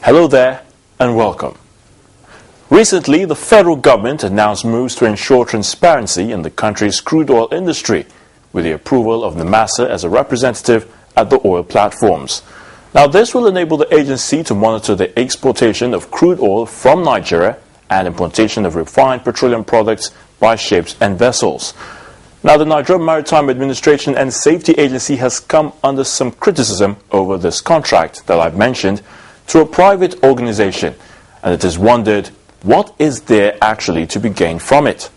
Hello there and welcome. Recently, the federal government announced moves to ensure transparency in the country's crude oil industry with the approval of NIMASA as a representative at the oil platforms. Now, this will enable the agency to monitor the exportation of crude oil from Nigeria and importation of refined petroleum products by ships and vessels. Now, the Nigerian Maritime Administration and Safety Agency has come under some criticism over this contract that I've mentioned to a private organization, and it is wondered, what is there actually to be gained from it?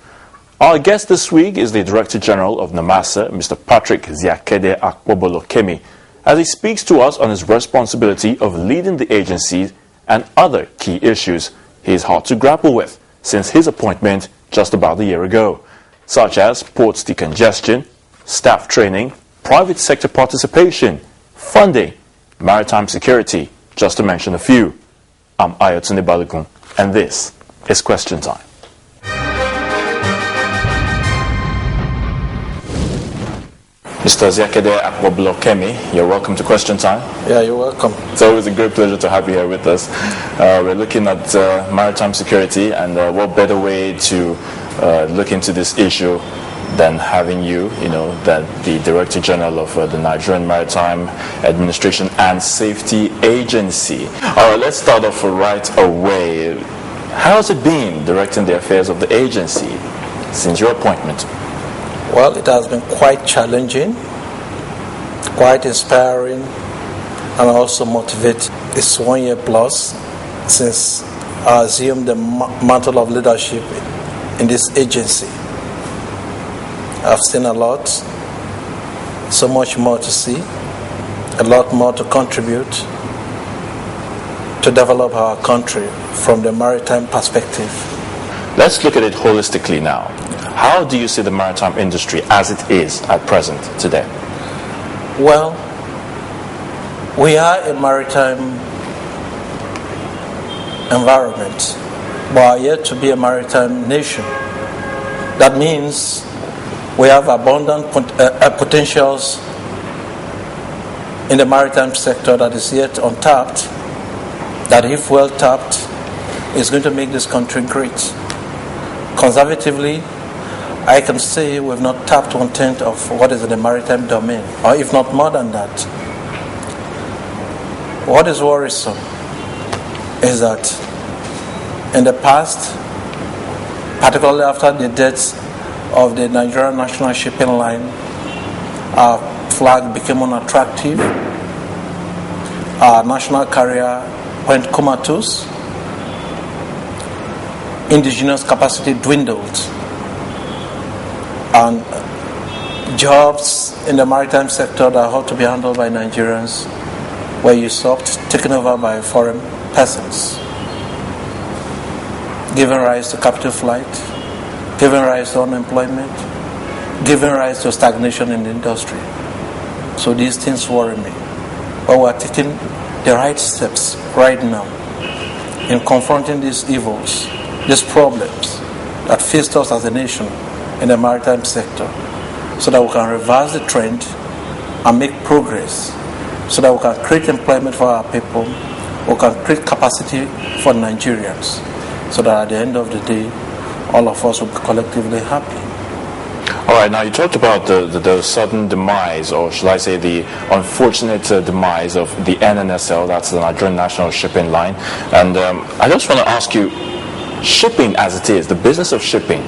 Our guest this week is the Director General of NIMASA, Mr.Patrick Ziakede Akpobolokemi, as he speaks to us on his responsibility of leading the agency and other key issues he is hard to grapple with since his appointment just about a year ago, such as ports decongestion, staff training, private sector participation, funding, maritime security, just to mention a few. I'm Ayotune Balogun, and this is Question Time. Mr. Ziakede Akpobolokemi, you're welcome to Question Time. Yeah, you're welcome. It's always a great pleasure to have you here with us. We're looking at maritime security, and what better way to look into this issue than having you, that the Director General of the Nigerian Maritime Administration and Safety Agency. All right, let's start off right away. How has it been directing the affairs of the agency since your appointment? Well, it has been quite challenging, quite inspiring, and also motivating. It's 1 year plus since I assumed the mantle of leadership in this agency. I've seen a lot, so much more to see, a lot more to contribute to develop our country from the maritime perspective. Let's look at it holistically now. How do you see the maritime industry as it is at present today? Well, we are a maritime environment, but are yet to be a maritime nation. That means we have abundant potentials in the maritime sector that is yet untapped, that if well tapped, is going to make this country great. Conservatively, I can say we've not tapped 1/10 of what is in the maritime domain, or if not more than that. What is worrisome is that in the past, particularly after the deaths of the Nigerian National Shipping Line, our flag became unattractive. Our national carrier went comatose. Indigenous capacity dwindled. And jobs in the maritime sector that ought to be handled by Nigerians were usurped, taken over by foreign persons, giving rise to capital flight, giving rise to unemployment, giving rise to stagnation in the industry. So these things worry me. But we are taking the right steps right now in confronting these evils, these problems that faced us as a nation in the maritime sector, so that we can reverse the trend and make progress, so that we can create employment for our people, we can create capacity for Nigerians, so that at the end of the day, all of us will be collectively happy. All right, now you talked about the sudden demise, or should I say the unfortunate demise of the NNSL, that's the Nigerian National Shipping Line. And I just want to ask you, shipping as it is, the business of shipping,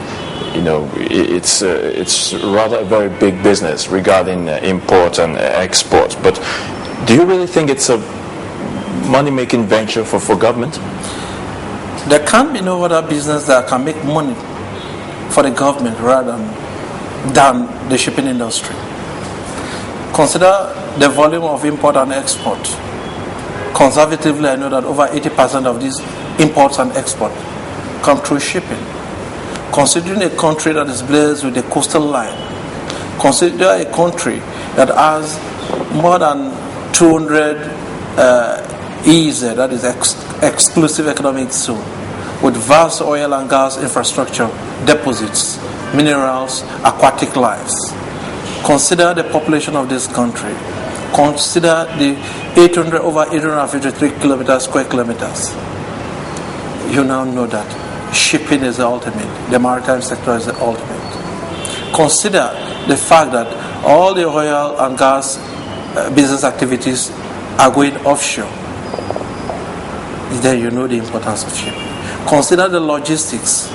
it's rather a very big business regarding import and export. But do you really think it's a money-making venture for government? There can be no other business that can make money for the government rather than the shipping industry. Consider the volume of import and export. Conservatively, I know that over 80% of these imports and export come through shipping. Considering a country that is blessed with a coastal line, consider a country that has more than 200 EEZ, that is exclusive economic zone, with vast oil and gas infrastructure, deposits, minerals, aquatic lives. Consider the population of this country. Consider the over 853 square kilometers. You now know that shipping is the ultimate. The maritime sector is the ultimate. Consider the fact that all the oil and gas business activities are going offshore. Then you know the importance of shipping. Consider the logistics,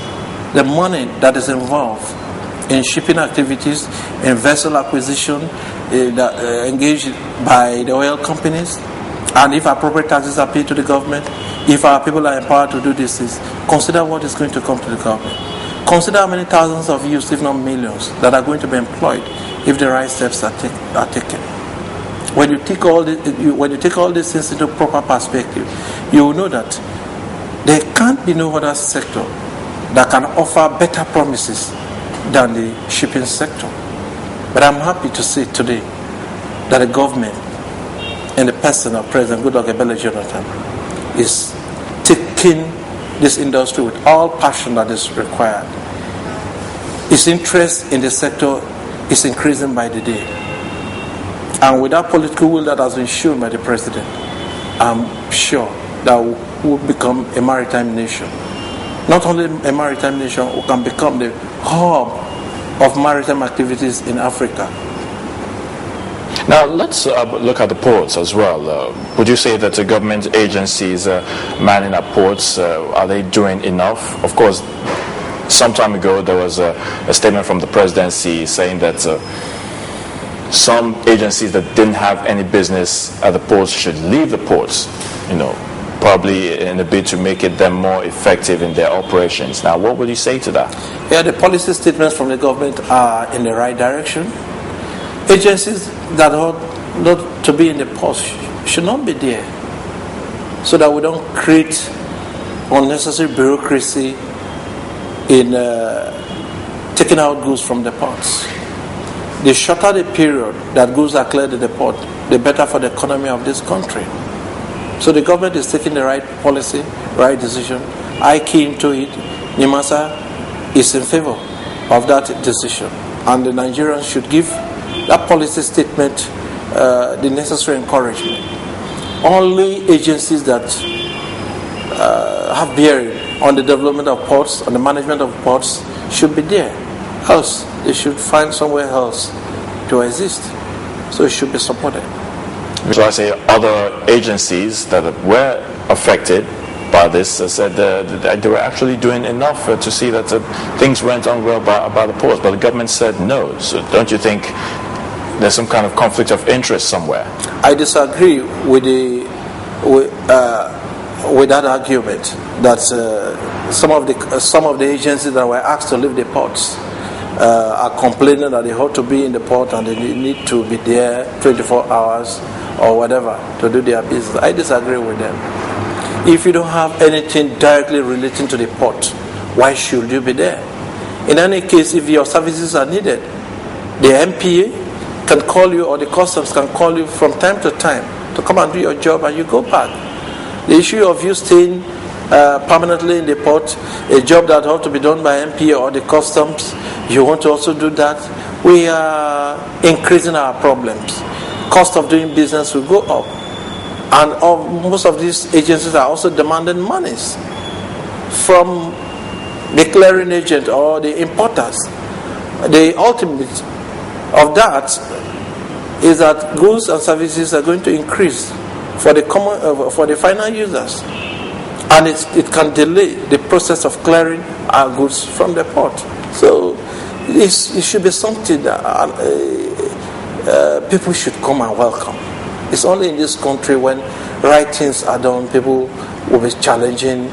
the money that is involved in shipping activities, in vessel acquisition, engaged by the oil companies, and if appropriate taxes are paid to the government, if our people are empowered to do this, consider what is going to come to the government. Consider how many thousands of youths, if not millions, that are going to be employed if the right steps are taken. When you take all these things into proper perspective, you will know that there can't be no other sector that can offer better promises than the shipping sector. But I'm happy to say today that the government, in the person of President Goodluck Ebele Jonathan, is taking this industry with all passion that is required. Its interest in the sector is increasing by the day. And with that political will that has been shown by the President, I'm sure that we will become a maritime nation. Not only a maritime nation, we can become the hub of maritime activities in Africa. Now let's look at the ports as well. Would you say that the government agencies manning at ports, are they doing enough? Of course, some time ago there was a statement from the presidency saying that some agencies that didn't have any business at the ports should leave the ports, probably in a bid to make them more effective in their operations. Now, what would you say to that? Yeah, the policy statements from the government are in the right direction. Agencies that ought not to be in the ports should not be there, so that we don't create unnecessary bureaucracy in taking out goods from the ports. The shorter the period that goods are cleared at the port, the better for the economy of this country. So the government is taking the right policy, right decision. I key into it. NIMASA is in favor of that decision. And the Nigerians should give that policy statement the necessary encouragement. Only agencies that have bearing on the development of ports, on the management of ports, should be there. Else, they should find somewhere else to exist. So it should be supported. So I say other agencies that were affected by this said they were actually doing enough to see that things went on well by the ports, but the government said no. So don't you think there's some kind of conflict of interest somewhere? I disagree with that argument that some of the agencies that were asked to leave the ports are complaining that they ought to be in the port and they need to be there 24 hours or whatever to do their business. I disagree with them. If you don't have anything directly relating to the port, why should you be there? In any case, if your services are needed, the MPA can call you or the customs can call you from time to time to come and do your job and you go back. The issue of you staying permanently in the port, a job that ought to be done by MPA or the customs, you want to also do that, we are increasing our problems. Cost of doing business will go up. And most of these agencies are also demanding monies from the clearing agent or the importers. The ultimate of that is that goods and services are going to increase for the final users, and it can delay the process of clearing our goods from the port. So it should be something that people should come and welcome. It's only in this country when right things are done, people will be challenging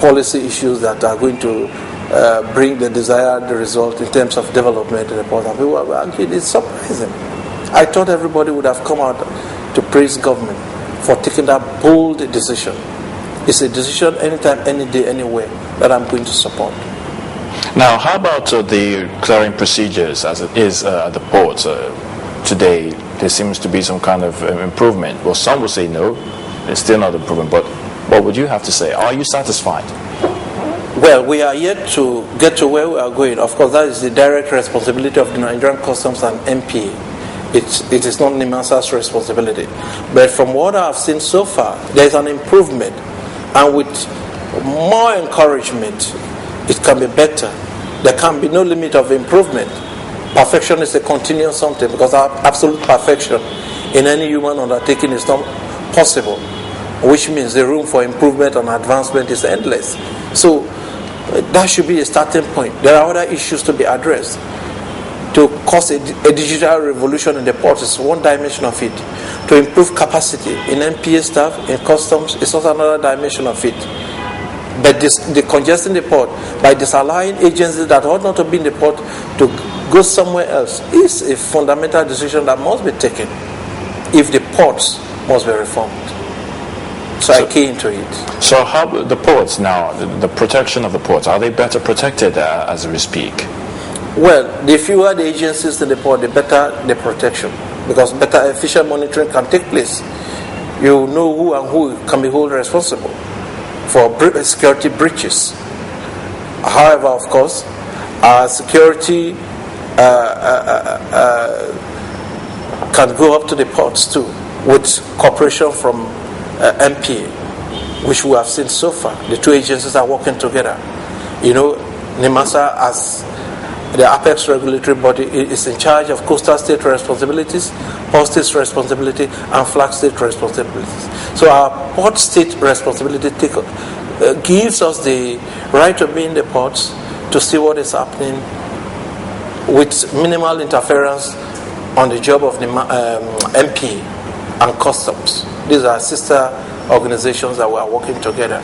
policy issues that are going to bring the desired result in terms of development in the port. And people are arguing. It's surprising. I thought everybody would have come out to praise government for taking that bold decision. It's a decision anytime, any day, anywhere that I'm going to support. Now, how about the clearing procedures as it is at the ports? Today, there seems to be some kind of improvement. Well, some will say no, it's still not improvement, but what would you have to say? Are you satisfied? Well, we are yet to get to where we are going. Of course, that is the direct responsibility of the Nigerian Customs and MPA. it is not NIMASA's responsibility. But from what I've seen so far, there's an improvement, and with more encouragement, it can be better. There can be no limit of improvement. Perfection is a continuous something, because absolute perfection in any human undertaking is not possible, which means the room for improvement and advancement is endless. So that should be a starting point. There are other issues to be addressed. To cause a digital revolution in the port is one dimension of it. To improve capacity in MPA staff, in customs, is also another dimension of it. But decongesting the port by disallowing agencies that ought not to be in the port to go somewhere else is a fundamental decision that must be taken if the ports must be reformed. So I key into it. So how the ports now, the protection of the ports, are they better protected as we speak? Well, the fewer the agencies in the port, the better the protection, because better efficient monitoring can take place. You know who and who can be held responsible for security breaches. However, of course, security can go up to the ports too, with cooperation from MPA, which we have seen so far. The two agencies are working together. You know, NIMASA, as the apex regulatory body, is in charge of coastal state responsibilities, port state responsibility, and flag state responsibilities. So our port state responsibility gives us the right to be in the ports to see what is happening with minimal interference on the job of the MP and customs. These are sister organizations that we are working together.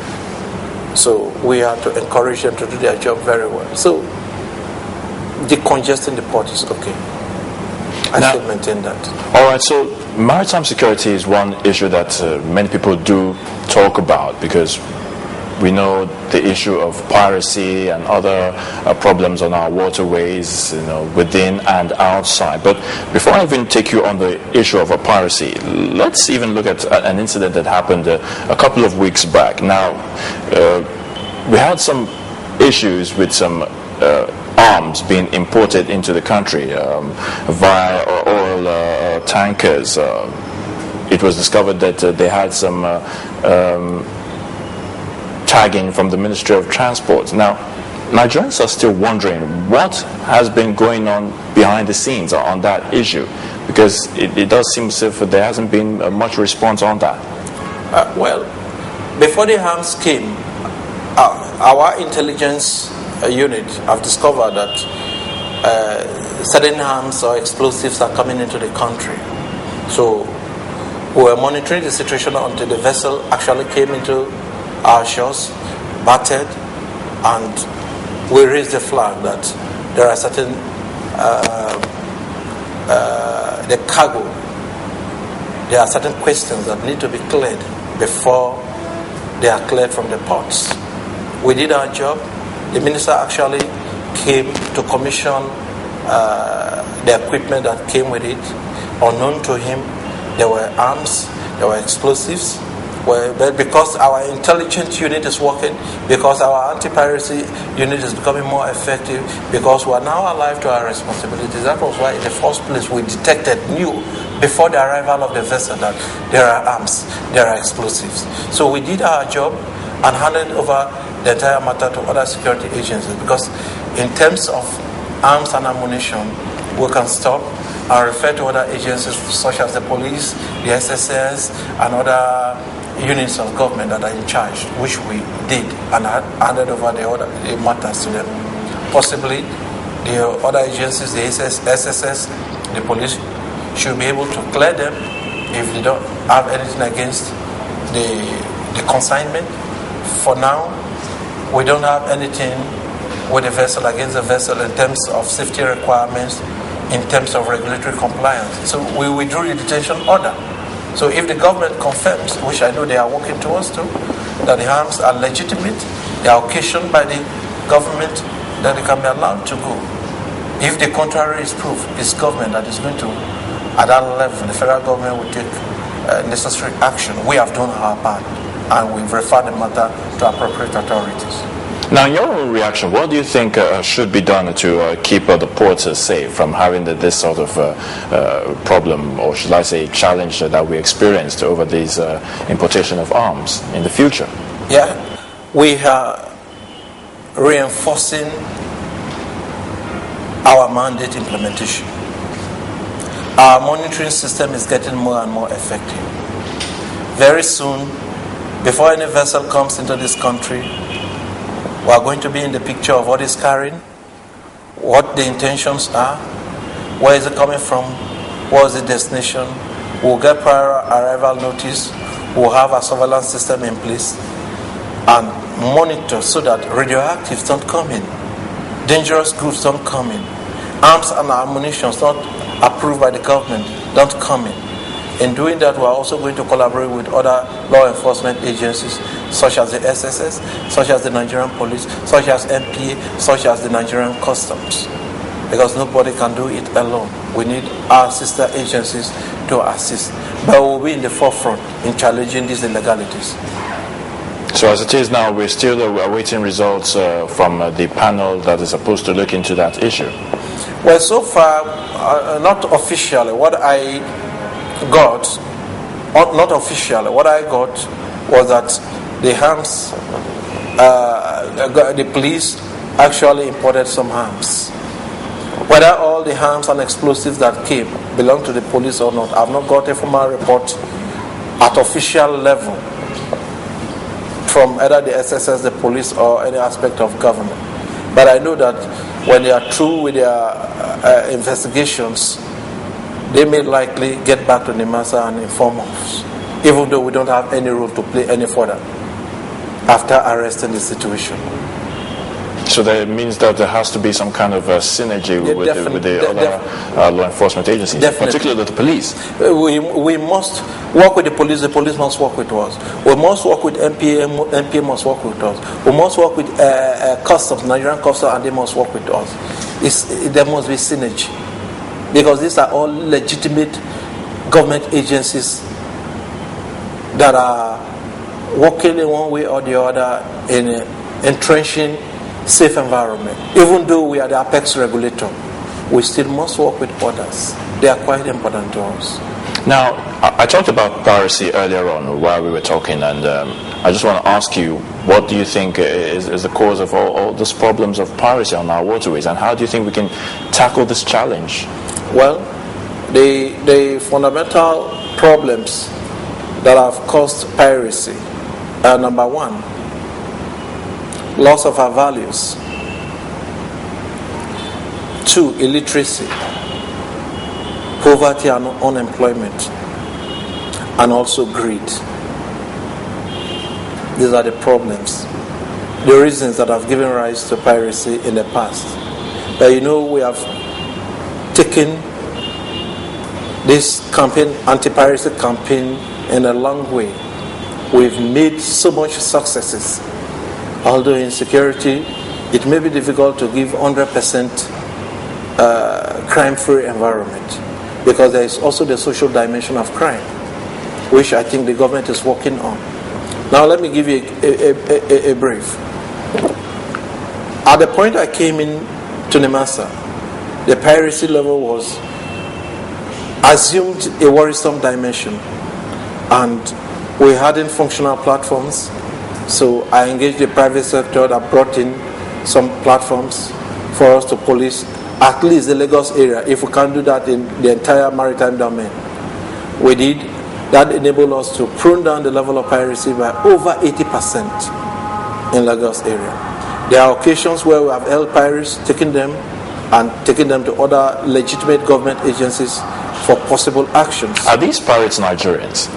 So we have to encourage them to do their job very well. So decongesting the port is okay. I should maintain that. All right, so maritime security is one issue that many people do talk about, because we know the issue of piracy and other problems on our waterways, within and outside. But before I even take you on the issue of piracy, let's even look at an incident that happened a couple of weeks back. Now, we had some issues with some arms being imported into the country via oil tankers. It was discovered that they had some tagging from the Ministry of Transport. Now, Nigerians are still wondering what has been going on behind the scenes on that issue, because it does seem as if there hasn't been much response on that. Well, before the arms came, our intelligence unit have discovered that certain arms or explosives are coming into the country. So we were monitoring the situation until the vessel actually came into our shores, battered, and we raised the flag that there are certain the cargo. There are certain questions that need to be cleared before they are cleared from the ports. We did our job. The minister actually came to commission the equipment that came with it. Unknown to him, there were arms, there were explosives. But because our intelligence unit is working, because our anti-piracy unit is becoming more effective, because we are now alive to our responsibilities, that was why in the first place we knew before the arrival of the vessel that there are arms, there are explosives. So we did our job and handed over the entire matter to other security agencies, because in terms of arms and ammunition, we can stop and refer to other agencies such as the police, the SSS, and other units of government that are in charge, which we did, and handed over the matters to them. Possibly the other agencies, the SSS, the police, should be able to clear them if they don't have anything against the consignment. For now, we don't have anything with the vessel, against the vessel, in terms of safety requirements, in terms of regulatory compliance. So we withdrew the detention order. So if the government confirms, which I know they are working towards to, that the arms are legitimate, they are occasioned by the government, then they can be allowed to go. If the contrary is proved, it's government that is going to, at that level, the federal government will take necessary action. We have done our part, and we've referred the matter to appropriate authorities. Now, in your own reaction, what do you think should be done to keep the ports safe from having this sort of problem, or should I say challenge that we experienced over these importation of arms in the future? Yeah, we are reinforcing our mandate implementation. Our monitoring system is getting more and more effective. Very soon, before any vessel comes into this country, we are going to be in the picture of what is carrying, what the intentions are, where is it coming from, what is the destination. We'll get prior arrival notice, we'll have a surveillance system in place, and monitor so that radioactives don't come in, dangerous goods don't come in, arms and ammunition not approved by the government don't come in. In doing that, we are also going to collaborate with other law enforcement agencies, such as the SSS, such as the Nigerian Police, such as MPA, such as the Nigerian Customs. Because nobody can do it alone. We need our sister agencies to assist. But we'll be in the forefront in challenging these illegalities. So as it is now, we're still awaiting results from the panel that is supposed to look into that issue. Well, so far, not officially. What I got was that the arms, the police actually imported some arms. Whether all the arms and explosives that came belong to the police or not, I've not got a formal report at official level from either the SSS, the police, or any aspect of government. But I know that when they are through with their investigations, they may likely get back to NIMASA and inform us, even though we don't have any role to play any further after arresting the situation. So that means that there has to be some kind of synergy with the other law enforcement agencies, particularly the police. We must work with the police must work with us. We must work with MPA must work with us. We must work with Customs, Nigerian Customs, and they must work with us. There must be synergy. Because these are all legitimate government agencies that are working in one way or the other in entrenching safe environment. Even though we are the apex regulator, we still must work with others. They are quite important to us. Now, I talked about piracy earlier on while we were talking, and I just want to ask you, what do you think is the cause of all these problems of piracy on our waterways, and how do you think we can tackle this challenge? Well, the fundamental problems that have caused piracy are, number one, loss of our values. 2, illiteracy, poverty and unemployment, and also greed. These are the problems, the reasons that have given rise to piracy in the past. But we have taken this campaign, anti-piracy campaign, in a long way. We've made so much successes. Although in security, it may be difficult to give 100% crime-free environment, because there is also the social dimension of crime, which I think the government is working on. Now let me give you a brief. At the point I came in to NIMASA, the piracy level was assumed a worrisome dimension, and we hadn't functional platforms. So I engaged the private sector that brought in some platforms for us to police at least the Lagos area, if we can't do that in the entire maritime domain. We did. That enabled us to prune down the level of piracy by over 80% in Lagos area. There are occasions where we have held pirates, taking them to other legitimate government agencies for possible actions. Are these pirates Nigerians?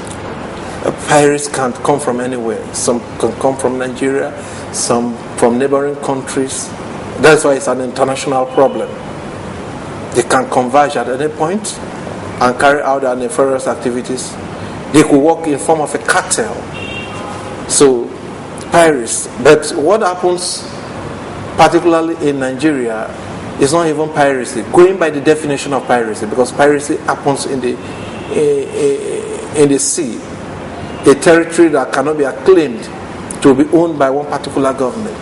Pirates can't come from anywhere. Some can come from Nigeria, some from neighboring countries. That's why it's an international problem. They can converge at any point and carry out their nefarious activities. They could work in form of a cartel. So, pirates. But what happens, particularly in Nigeria, is not even piracy. Going by the definition of piracy, because piracy happens in the sea, a territory that cannot be acclaimed to be owned by one particular government.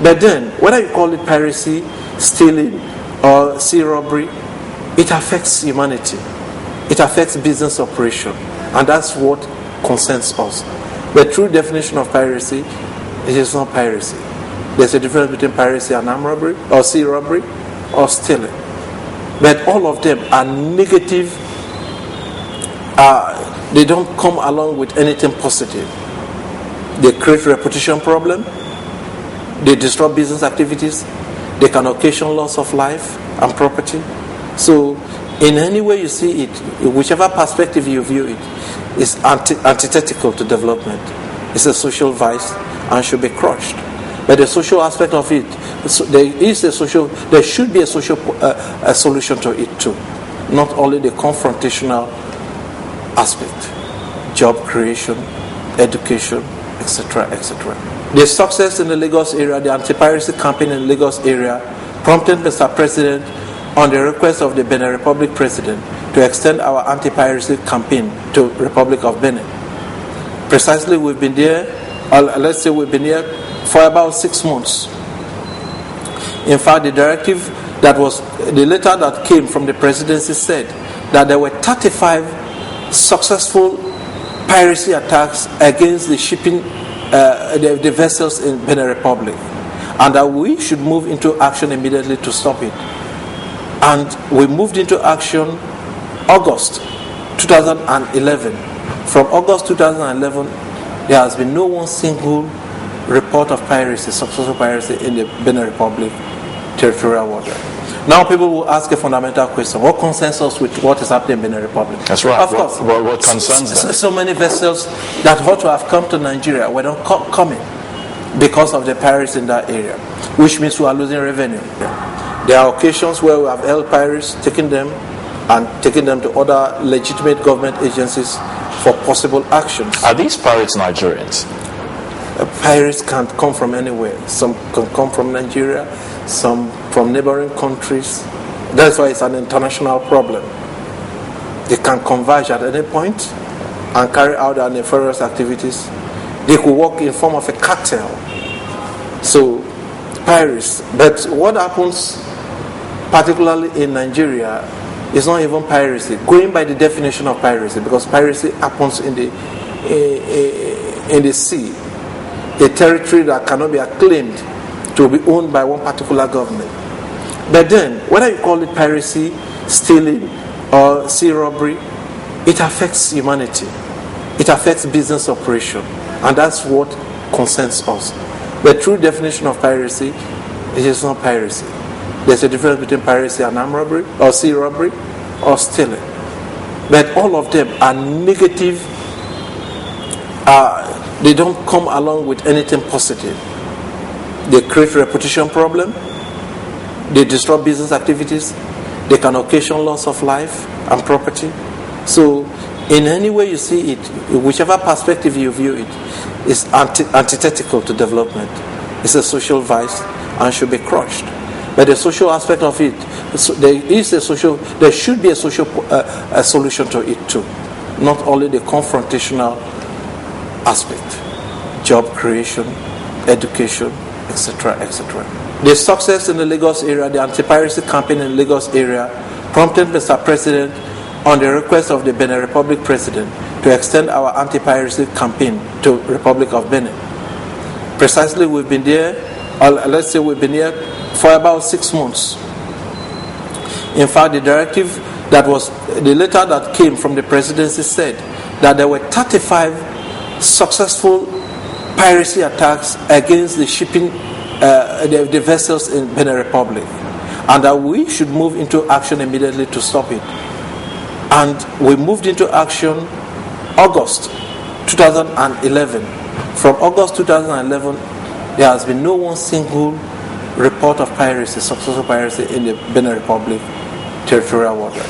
But then, whether you call it piracy, stealing, or sea robbery, it affects humanity. It affects business operation. And that's what concerns us. The true definition of piracy, it is not piracy. There's a difference between piracy and armed robbery, or sea robbery, or stealing. But all of them are negative. They don't come along with anything positive. They create reputation problem. They disrupt business activities. They can occasion loss of life and property. So, in any way you see it, whichever perspective you view it, is antithetical to development. It's a social vice and should be crushed. But the social aspect of it, there should be a social solution to it too, not only the confrontational aspect, job creation, education, etc., etc. The success in the Lagos area, the anti-piracy campaign in the Lagos area, prompted Mr. President, on the request of the Benin Republic President, to extend our anti-piracy campaign to Republic of Benin. Precisely, we've been there, let's say we've been here for about 6 months. In fact, the letter that came from the presidency said that there were 35 successful piracy attacks against the shipping, the vessels in Benin Republic, and that we should move into action immediately to stop it. And we moved into action August 2011. From August 2011, there has been no one single report of piracy, successful piracy in the Benin Republic territorial water. Now people will ask a fundamental question: what concerns us with what is happening in Benin Republic? That's right. Of course. What concerns them? So many vessels that ought to have come to Nigeria were not coming because of the piracy in that area, which means we are losing revenue. There are occasions where we have held pirates, taking them to other legitimate government agencies for possible actions. Are these pirates Nigerians? Pirates can't come from anywhere. Some can come from Nigeria, some from neighboring countries. That's why it's an international problem. They can converge at any point and carry out their nefarious activities. They could work in form of a cartel. So, pirates. But what happens, particularly in Nigeria, is not even piracy. Going by the definition of piracy, because piracy happens in the sea, a territory that cannot be acclaimed to be owned by one particular government. But then, whether you call it piracy, stealing, or sea robbery, it affects humanity. It affects business operation. And that's what concerns us. The true definition of piracy, it is not piracy. There's a difference between piracy and armed robbery, or sea robbery, or stealing. But all of them are negative. They don't come along with anything positive. They create reputation problem. They disrupt business activities. They can occasion loss of life and property. So, in any way you see it, whichever perspective you view it, is antithetical to development. It's a social vice and should be crushed. But the social aspect of it, there should be a social solution to it too, not only the confrontational aspect, job creation, education, etc., etc. The success in the Lagos area, the anti-piracy campaign in the Lagos area, prompted Mr. President, on the request of the Benin Republic President, to extend our anti-piracy campaign to Republic of Benin. Precisely, we've been there, let's say we've been here for about 6 months. In fact, the letter that came from the presidency said that there were 35 successful piracy attacks against the shipping, the vessels in Benin Republic, and that we should move into action immediately to stop it. And we moved into action August 2011. From August 2011, there has been no one single report of piracy, successful piracy in the Benin Republic territorial water.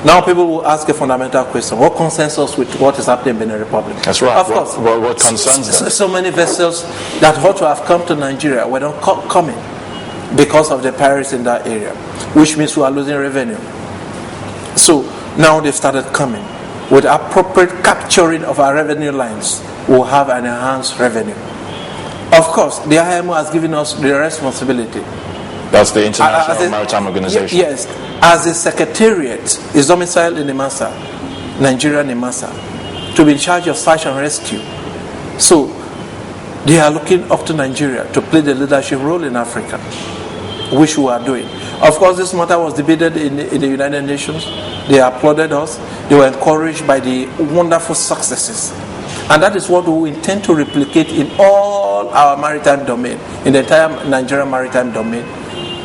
Now people will ask a fundamental question: what concerns us with what is happening in Benin Republic? That's right. Of course. What concerns them? So many vessels that ought to have come to Nigeria were not coming because of the piracy in that area, which means we are losing revenue. So now they've started coming. With appropriate capturing of our revenue lines, we'll have an enhanced revenue. Of course, the IMO has given us the responsibility. That's the International Maritime Organization. Yes, as a secretariat is domiciled in NIMASA, Nigeria NIMASA, to be in charge of search and rescue. So they are looking up to Nigeria to play the leadership role in Africa, which we are doing. Of course, this matter was debated in the United Nations. They applauded us. They were encouraged by the wonderful successes. And that is what we intend to replicate in all our maritime domain, in the entire Nigerian maritime domain,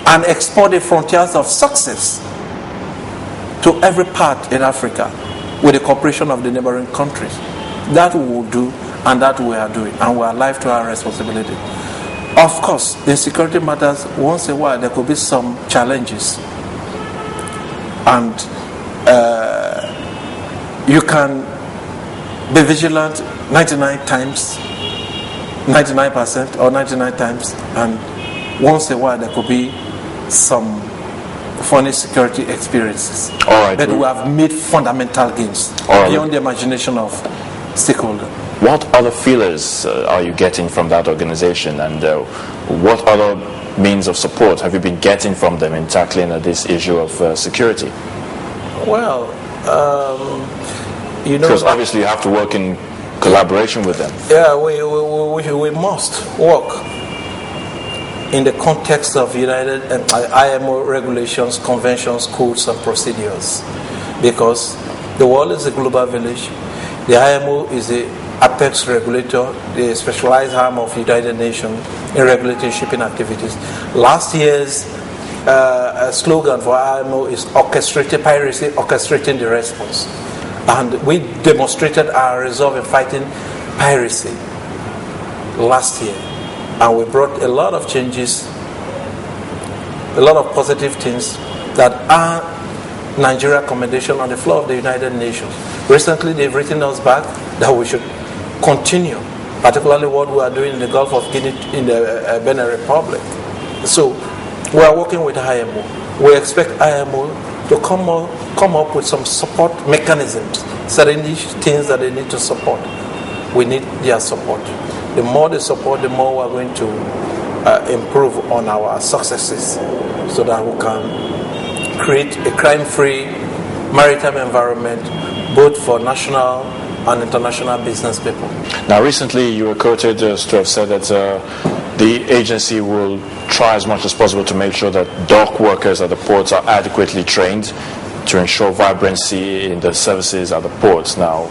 and export the frontiers of success to every part in Africa with the cooperation of the neighboring countries. That we will do, and that we are doing, and we are alive to our responsibility. Of course, in security matters, once in a while there could be some challenges, and you can be vigilant 99 times, 99% or 99 times, and once in a while there could be some funny security experiences. All right, but we have made fundamental gains beyond the imagination of stakeholders. What other feelers are you getting from that organization, and what other means of support have you been getting from them in tackling this issue of security? Well, because obviously you have to work in collaboration with them. Yeah, we must work in the context of United and IMO regulations, conventions, codes, and procedures, because the world is a global village. The IMO is the apex regulator, the specialized arm of the United Nations in regulating shipping activities. Last year's slogan for IMO is orchestrated piracy, orchestrating the response. And we demonstrated our resolve in fighting piracy last year. And we brought a lot of changes, a lot of positive things that are Nigeria commendation on the floor of the United Nations. Recently, they've written us back that we should continue, particularly what we are doing in the Gulf of Guinea, in the Benin Republic. So we are working with IMO. We expect IMO to come up with some support mechanisms, certain things that they need to support. We need their support. The more they support, the more we are going to improve on our successes, so that we can create a crime-free maritime environment, both for national and international business people. Now, recently you were quoted to have said that the agency will try as much as possible to make sure that dock workers at the ports are adequately trained to ensure vibrancy in the services at the ports. Now,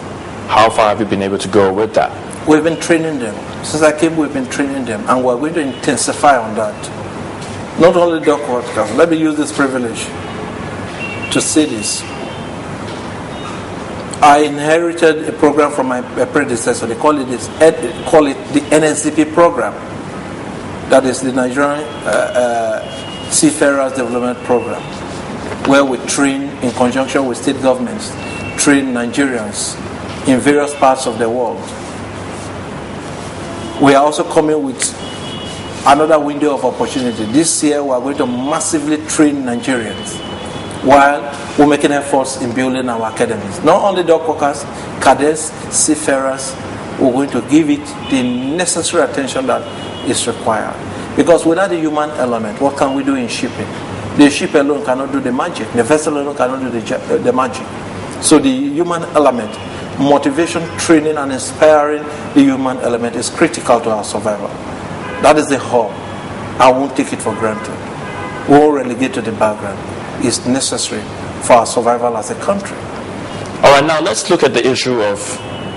how far have you been able to go with that? We've been training them. Since I came, we've been training them, and we're going to intensify on that. Not only dock workers. Let me use this privilege to say this. I inherited a program from my predecessor. They call it the NSDP program. That is the Nigerian Seafarers Development Program, where we train in conjunction with state governments, train Nigerians in various parts of the world. We are also coming with another window of opportunity. This year we are going to massively train Nigerians while we're making efforts in building our academies. Not only dock workers, cadets, seafarers, we're going to give it the necessary attention that is required. Because without the human element, what can we do in shipping? The ship alone cannot do the magic. The vessel alone cannot do the magic. So the human element, motivation, training, and inspiring the human element is critical to our survival. That is the hub. I won't take it for granted. We won't relegate to the background. It's necessary for our survival as a country. All right, now let's look at the issue of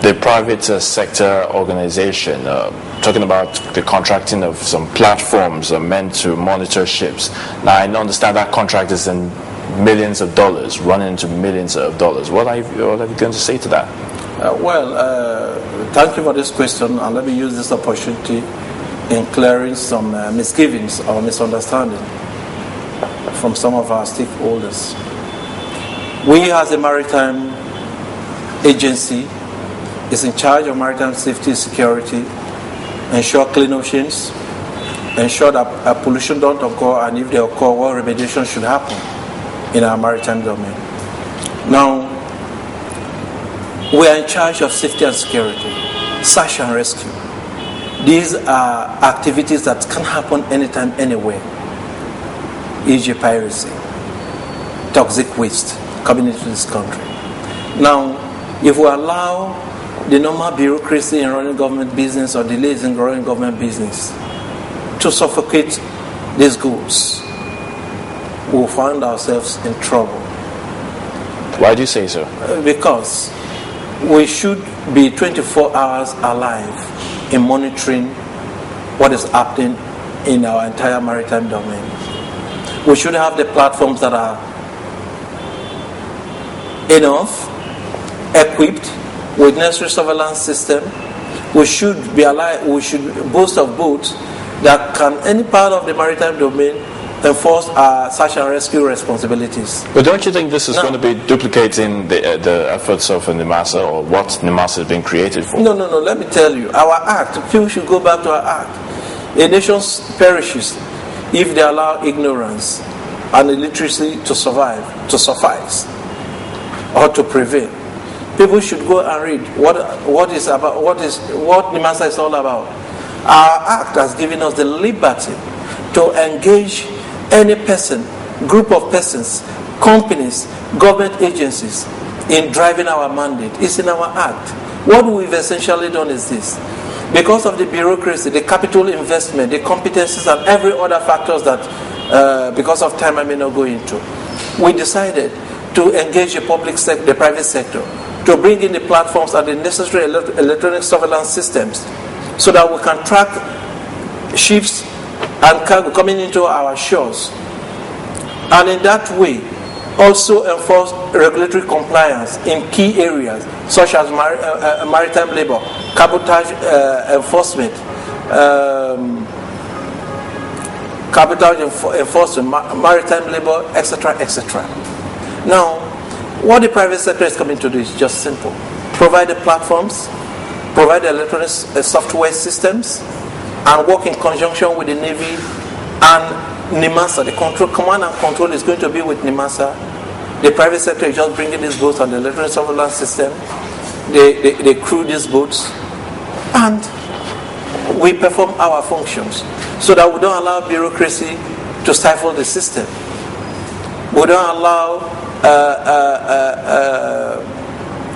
the private sector organization, talking about the contracting of some platforms meant to monitor ships. Now, I understand that contract is in millions of dollars, running into millions of dollars. What are you going to say to that? Thank you for this question, and let me use this opportunity in clearing some misgivings or misunderstanding from some of our stakeholders. We, as a maritime agency, is in charge of maritime safety and security, ensure clean oceans, ensure that pollution don't occur, and if they occur, what remediation should happen in our maritime domain. Now, we are in charge of safety and security, search and rescue. these are activities that can happen anytime, anywhere. E.g. piracy, toxic waste coming into this country. Now, if we allow the normal bureaucracy in running government business or delays in running government business to suffocate these goods, we'll find ourselves in trouble. Why do you say so? Because we should be 24 hours alive in monitoring what is happening in our entire maritime domain. We should have the platforms that are enough, equipped with necessary surveillance system. We should be alive. We should boast of boats that can, any part of the maritime domain, enforce our search and rescue responsibilities. But don't you think this is going to be duplicating the efforts of NIMASA, or what NIMASA has been created for? No. Let me tell you, our act. People should go back to our act. A nation perishes if they allow ignorance and illiteracy to survive, to suffice, or to prevail. People should go and read what NIMASA is all about. Our act has given us the liberty to engage any person, group of persons, companies, government agencies in driving our mandate. It's in our act. What we've essentially done is this. Because of the bureaucracy, the capital investment, the competencies, and every other factors that, because of time, I may not go into, we decided to engage the public sector, the private sector, to bring in the platforms and the necessary electronic surveillance systems, so that we can track ships and cargo coming into our shores, and in that way also enforce regulatory compliance in key areas such as maritime labor, cabotage enforcement, maritime labor, etc., etc. Now, what the private sector is coming to do is just simple: provide the platforms, provide the electronic software systems, and work in conjunction with the Navy and NIMASA. The command and control is going to be with NIMASA. The private sector is just bringing these boats on the electronic surveillance system. They crew these boats, and we perform our functions so that we don't allow bureaucracy to stifle the system. We don't allow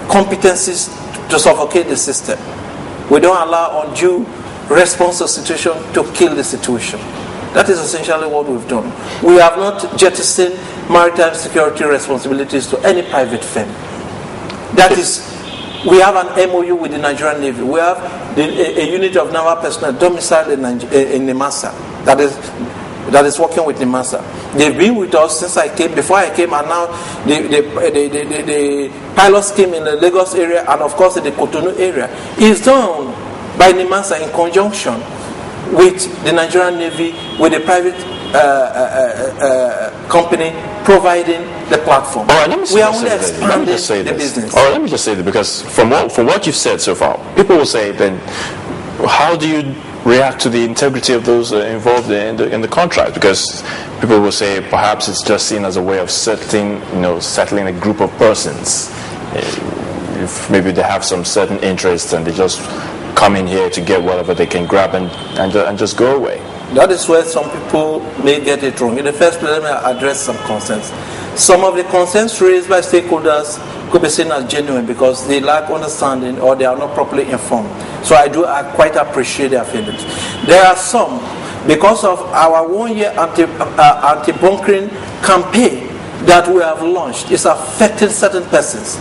competencies to suffocate the system. We don't allow undue response to the situation to kill the situation. That is essentially what we've done. We have not jettisoned maritime security responsibilities to any private firm. That is, we have an MOU with the Nigerian Navy. We have a unit of naval personnel domiciled in NIMASA that is working with NIMASA. They've been with us since I came, before I came, and now the pilot scheme in the Lagos area and of course in the Cotonou area is done by NIMASA in conjunction with the Nigerian Navy, with the private company providing the platform. All right, we are only expanding the business. All right, let me just say that, because from what you've said so far, people will say, then how do you react to the integrity of those involved in the contract? Because people will say perhaps it's just seen as a way of settling a group of persons. If maybe they have some certain interests and they just come in here to get whatever they can grab and just go away. That is where some people may get it wrong. In the first place, let me address some concerns. Some of the concerns raised by stakeholders could be seen as genuine because they lack understanding or they are not properly informed. So I quite appreciate their feelings. There are some, because of our 1-year anti-bunkering campaign that we have launched, is affecting certain persons,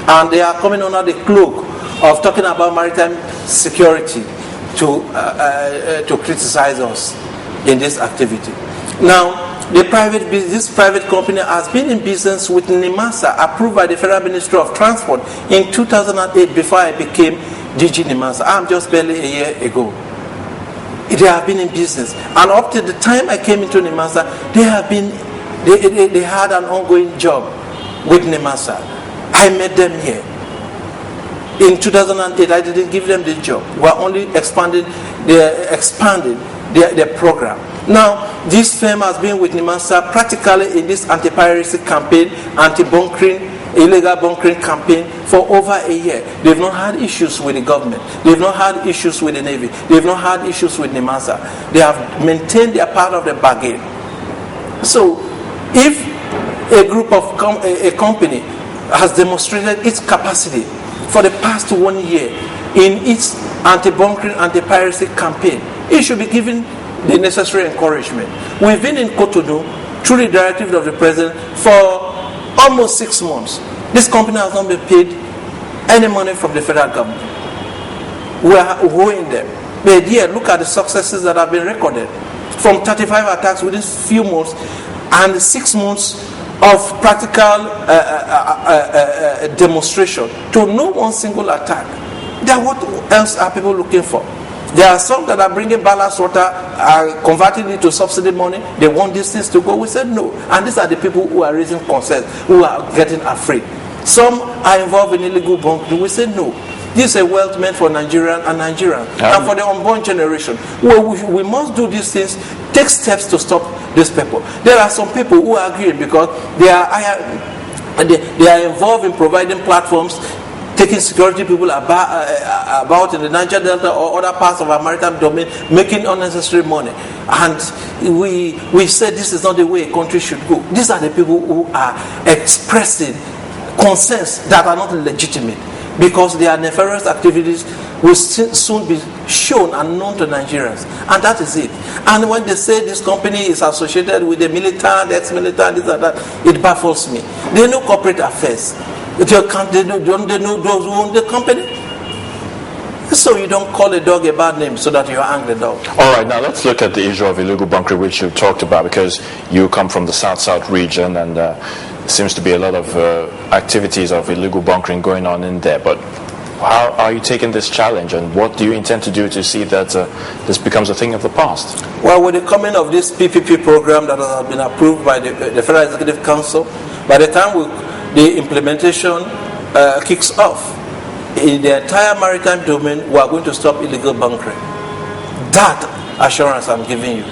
and they are coming under the cloak of talking about maritime security to criticize us in this activity. Now, this private company has been in business with NIMASA, approved by the Federal Ministry of Transport in 2008 before I became DG NIMASA. I'm just barely a year ago. They have been in business, and up to the time I came into NIMASA, they had an ongoing job with NIMASA. I met them here. In 2008, I didn't give them the job. We're only expanding their program. Now, this firm has been with NIMASA practically in this anti-piracy campaign, anti-bunkering illegal bunkering campaign for over a year. They've not had issues with the government. They've not had issues with the Navy. They've not had issues with NIMASA. They have maintained their part of the bargain. So, if a group of a company has demonstrated its capacity for the past 1 year in its anti-bunkering, anti-piracy campaign, it should be given the necessary encouragement. We've been in Cotonou through the directive of the president for almost 6 months. This company has not been paid any money from the federal government. We are owing them. But here, look at the successes that have been recorded. From 35 attacks within few months and 6 months of practical demonstration to no one single attack. Then what else are people looking for? There are some that are bringing ballast water, are converting it to subsidy money. They want these things to go. We said no. And these are the people who are raising concerns, who are getting afraid. Some are involved in illegal bunkering. We said no. This is a wealth meant for Nigerian and Nigerian. And for the unborn generation. We must do these things, take steps to stop these people. There are some people who are agreeing because they are involved in providing platforms, taking security people about in the Niger Delta or other parts of our maritime domain, making unnecessary money. And we said this is not the way a country should go. These are the people who are expressing concerns that are not legitimate, because their nefarious activities will soon be shown and known to Nigerians. And that is it. And when they say this company is associated with the militant, ex-militant, this and that, it baffles me. They know corporate affairs. They know those who own the company. So you don't call a dog a bad name so that you angry dog. All right, now let's look at the issue of illegal bunkering, which you talked about, because you come from the South region, and there seems to be a lot of activities of illegal bunkering going on in there. But how are you taking this challenge, and what do you intend to do to see that this becomes a thing of the past? Well, with the coming of this PPP program that has been approved by the Federal Executive Council, by the time the implementation kicks off, in the entire maritime domain, we are going to stop illegal bunkering. That assurance I'm giving you.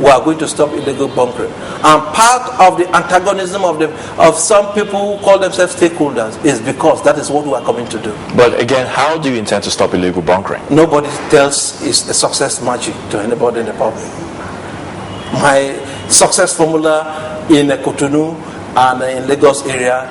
We are going to stop illegal bunkering. And part of the antagonism of some people who call themselves stakeholders is because that is what we are coming to do. But again, how do you intend to stop illegal bunkering? Nobody tells it's a success magic to anybody in the public. My success formula in Cotonou and in Lagos area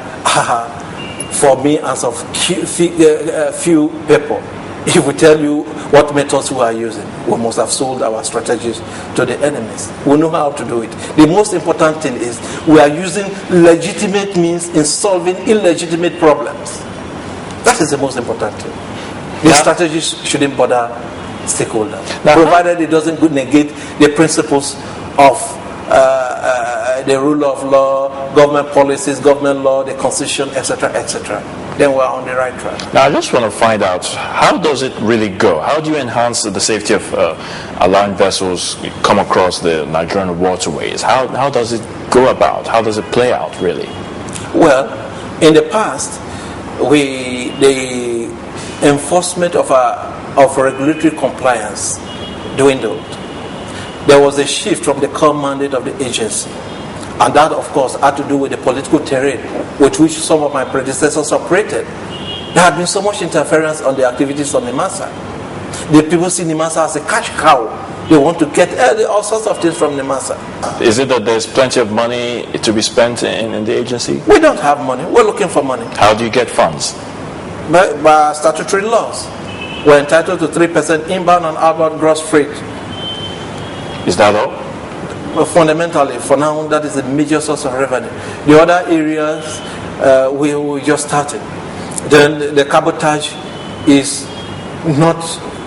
for me and some few people. If we tell you what methods we are using, we must have sold our strategies to the enemies. We know how to do it. The most important thing is we are using legitimate means in solving illegitimate problems. That is the most important thing. The strategies shouldn't bother stakeholders, provided it doesn't negate the principles of the rule of law, government policies, government law, the constitution, etc., etc. Then we're on the right track. Now, I just want to find out, how does it really go? How do you enhance the safety of allowing vessels come across the Nigerian waterways? How does it go about? How does it play out, really? Well, in the past, the enforcement of regulatory compliance dwindled. There was a shift from the core mandate of the agency. And that, of course, had to do with the political terrain with which some of my predecessors operated. There had been so much interference on the activities of NIMASA. The people see NIMASA as a cash cow. They want to get all sorts of things from NIMASA. Is it that there's plenty of money to be spent in the agency? We don't have money. We're looking for money. How do you get funds? By statutory laws. We're entitled to 3% inbound and outbound gross freight. Is that all? Well, fundamentally, for now, that is a major source of revenue. The other areas, we just started. Then the cabotage is not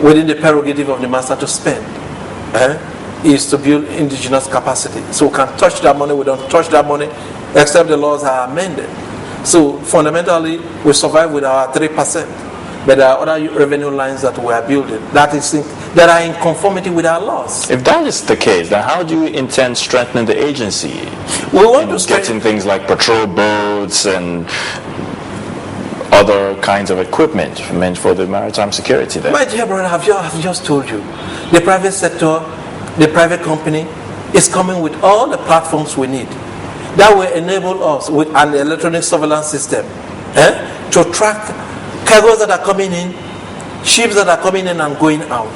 within the prerogative of the master to spend. Is to build indigenous capacity. So we can touch that money, we don't touch that money, except the laws are amended. So fundamentally, we survive with our 3%. But there are other revenue lines that we are building that are in conformity with our laws. If that is the case, then how do you intend strengthening the agency? We want to getting things like patrol boats and other kinds of equipment meant for the maritime security there. My dear brother, I've just told you, the private sector, the private company is coming with all the platforms we need. that will enable us with an electronic surveillance system to track cargoes that are coming in, ships that are coming in and going out,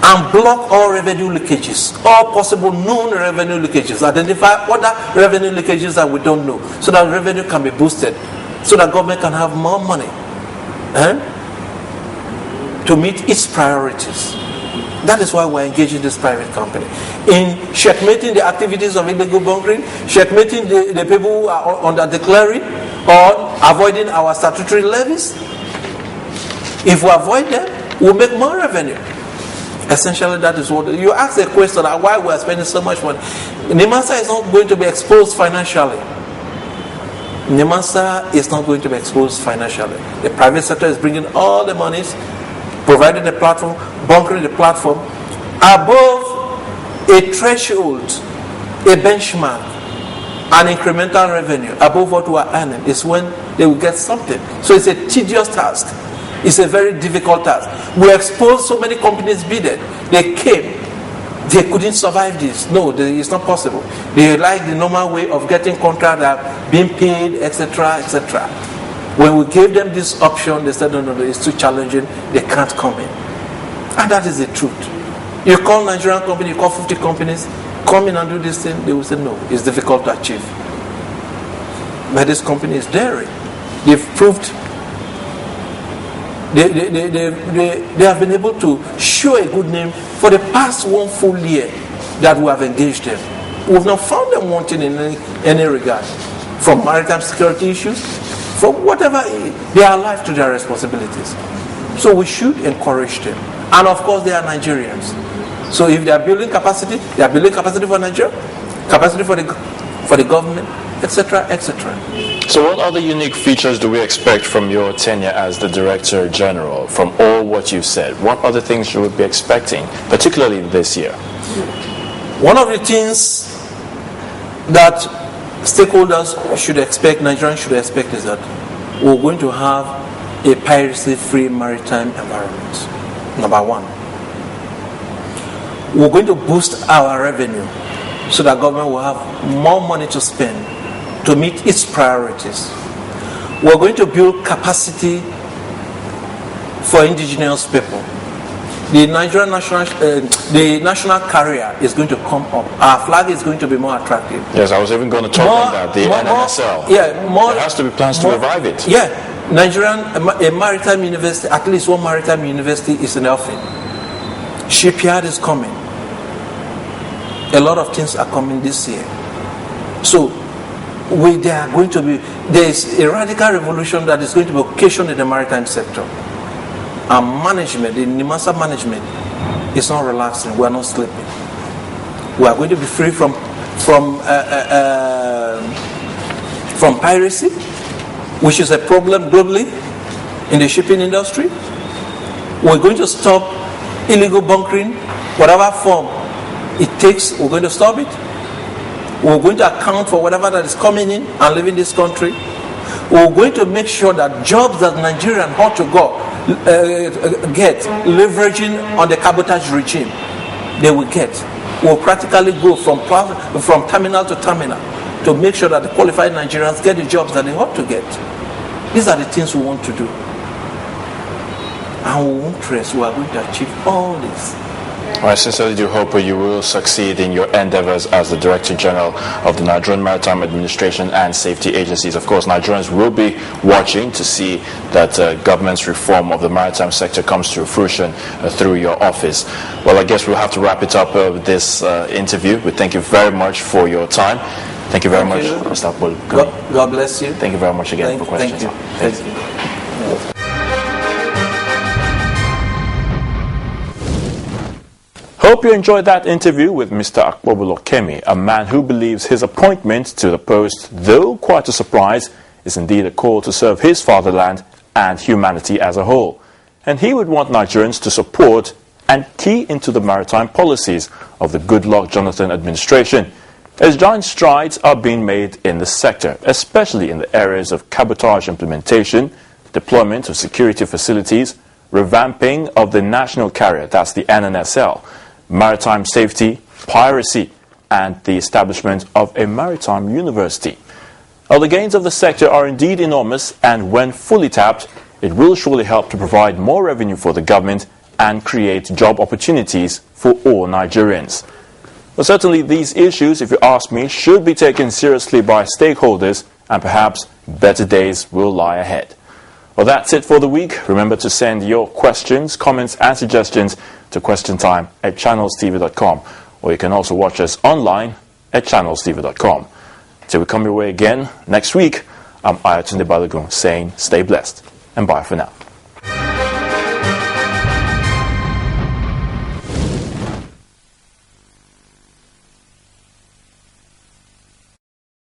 and block all revenue leakages, all possible known revenue leakages, identify other revenue leakages that we don't know, so that revenue can be boosted, so that government can have more money to meet its priorities. That is why we're engaging this private company in checkmating the activities of illegal bunkering, checkmating the people who are under declaring or avoiding our statutory levies. If we avoid them, we'll make more revenue. Essentially, that is what you ask a question: why we are spending so much money. NIMASA is not going to be exposed financially. NIMASA is not going to be exposed financially. The private sector is bringing all the monies, providing the platform, bunkering the platform above a threshold, a benchmark, an incremental revenue above what we are earning is when they will get something. So it's a tedious task. It's a very difficult task. We exposed so many companies bidded. They came. They couldn't survive this. No, it's not possible. They like the normal way of getting contract, being paid, etc., etc. When we gave them this option, they said, no, it's too challenging. They can't come in. And that is the truth. You call Nigerian company, you call 50 companies, come in and do this thing, they will say, no, it's difficult to achieve. But this company is daring. They've proved they have been able to show a good name for the past 1 full year that we have engaged them. We've not found them wanting in any regard. From maritime security issues, from whatever, they are alive to their responsibilities. So we should encourage them. And of course, they are Nigerians. So if they are building capacity, they are building capacity for Nigeria, capacity for the government, etc., etc. So what other unique features do we expect from your tenure as the Director General, from all what you've said? What other things should we be expecting, particularly this year? One of the things that stakeholders should expect, Nigerians should expect, is that we're going to have a piracy-free maritime environment. Number one. We're going to boost our revenue so that government will have more money to spend to meet its priorities. We're going to build capacity for indigenous people. The Nigerian national carrier is going to come up. Our flag is going to be more attractive. Yes, I was even going to talk on that. The NNSL. There has to be plans to revive it. Yeah, a maritime university, at least one maritime university is in the offing. Shipyard is coming. A lot of things are coming this year. So there is a radical revolution that is going to be occasioned in the maritime sector. Our management, the NIMASA management, is not relaxing. We are not sleeping. We are going to be free from piracy, which is a problem globally in the shipping industry. We're going to stop illegal bunkering, whatever form it takes. We're going to stop it. We're going to account for whatever that is coming in and leaving this country. We're going to make sure that jobs that Nigerians ought to get, leveraging on the cabotage regime, they will get. We'll practically go from terminal to terminal to make sure that the qualified Nigerians get the jobs that they ought to get. These are the things we want to do. And we won't rest. We are going to achieve all this. Well, I sincerely do hope you will succeed in your endeavors as the Director General of the Nigerian Maritime Administration and Safety Agencies. Of course, Nigerians will be watching to see that government's reform of the maritime sector comes to fruition through your office. Well, I guess we'll have to wrap it up with this interview. We thank you very much for your time. Thank you very much, Mr. Akpobolokemi. God bless you. Thank you very much again for questions. Thank you. Hope you enjoyed that interview with Mr. Akpobolokemi, a man who believes his appointment to the post, though quite a surprise, is indeed a call to serve his fatherland and humanity as a whole. And he would want Nigerians to support and key into the maritime policies of the Goodluck Jonathan administration, as giant strides are being made in the sector, especially in the areas of cabotage implementation, deployment of security facilities, revamping of the national carrier, that's the NNSL, maritime safety, piracy, and the establishment of a maritime university. Now, the gains of the sector are indeed enormous, and when fully tapped, it will surely help to provide more revenue for the government and create job opportunities for all Nigerians. But certainly these issues, if you ask me, should be taken seriously by stakeholders, and perhaps better days will lie ahead. Well, that's it for the week. Remember to send your questions, comments and suggestions to questiontime@channelstv.com, or you can also watch us online at channelstv.com. Till we come your way again next week, I'm Ayatunde Balogun saying stay blessed and bye for now.